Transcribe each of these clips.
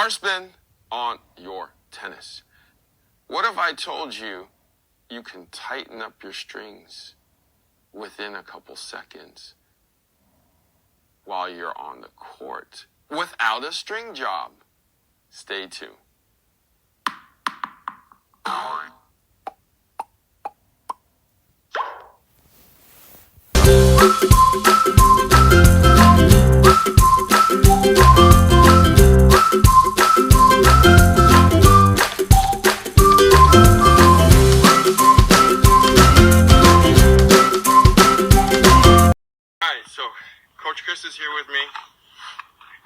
our spin on your tennis. What if I told you you can tighten up your strings within a couple seconds while you're on the court without a string job? Stay tuned. So Coach Chris is here with me,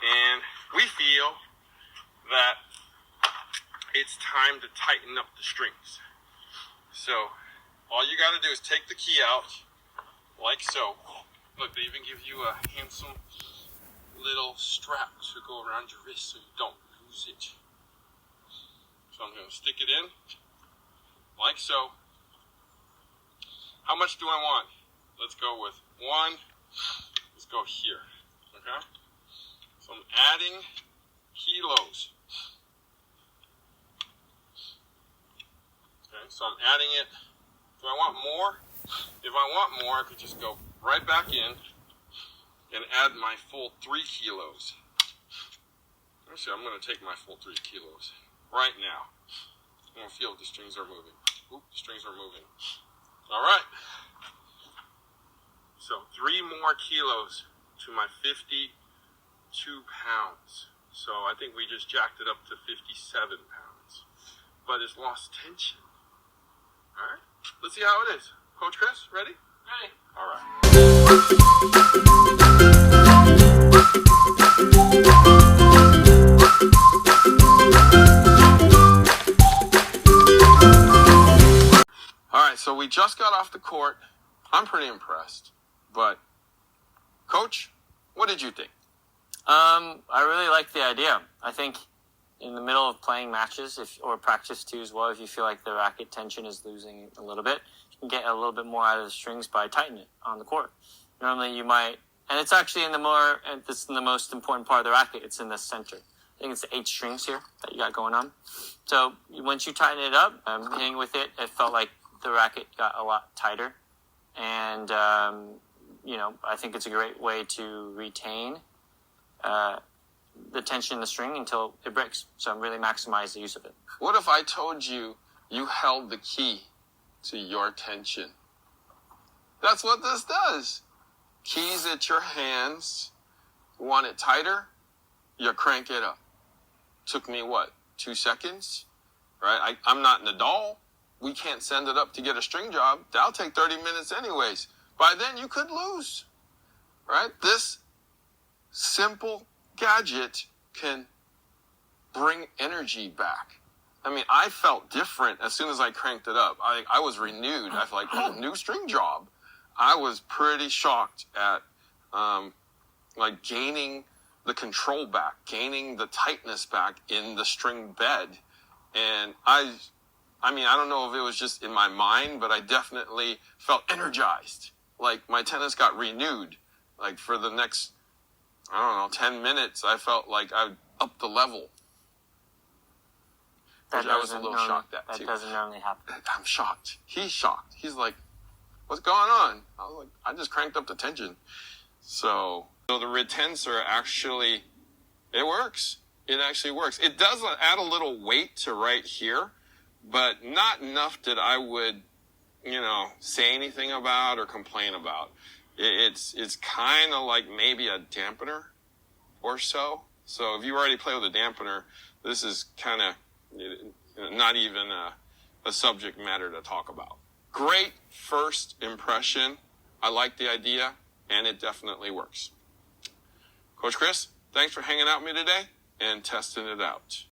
and we feel that it's time to tighten up the strings. So all you got to do is take the key out, like so. Look, they even give you a handsome little strap to go around your wrist so you don't lose it. So I'm going to stick it in, like so. How much do I want? Let's go with 1. Let's go here, okay? So I'm adding kilos. Okay, so I'm adding it. Do I want more? If I want more, I could just go right back in and add my full 3 kilos. Actually, I'm going to take my full 3 kilos right now. I'm going to feel if the strings are moving. Oop, the strings are moving. All right. So 3 more kilos to my 52 pounds. So I think we just jacked it up to 57 pounds. But it's lost tension. All right, let's see how it is. Coach Chris, ready? Ready. All right. All right, so we just got off the court. I'm pretty impressed. But, Coach, what did you think? I really like the idea. I think in the middle of playing matches, or practice too as well, if you feel like the racket tension is losing a little bit, you can get a little bit more out of the strings by tightening it on the court. Normally you might, and it's actually in the most important part of the racket. It's in the center. I think it's the 8 strings here that you got going on. So once you tighten it up, hitting with it, it felt like the racket got a lot tighter. And, I think it's a great way to retain the tension in the string until it breaks. So I'm really maximize the use of it. What if I told you you held the key to your tension? That's what this does. Keys at your hands. You want it tighter? You crank it up. Took me, 2 seconds? Right? I'm not Nadal. We can't send it up to get a string job. That'll take 30 minutes anyways. By then, you could lose, right? This simple gadget can bring energy back. I mean, I felt different as soon as I cranked it up. I was renewed. I felt like, new string job. I was pretty shocked at, gaining the control back, gaining the tightness back in the string bed. And I don't know if it was just in my mind, but I definitely felt energized. Like my tennis got renewed. Like for the next, 10 minutes, I felt like I upped the level. I was a little shocked at too. That doesn't normally happen. I'm shocked. He's shocked. He's like, what's going on? I was like, I just cranked up the tension. So the Retenser actually, it works. It actually works. It does add a little weight to right here, but not enough that I would, say anything about or complain about. It's kind of like maybe a dampener or so. So if you already play with a dampener, this is kind of not even a subject matter to talk about. Great first impression. I like the idea, and it definitely works. Coach Chris, thanks for hanging out with me today and testing it out.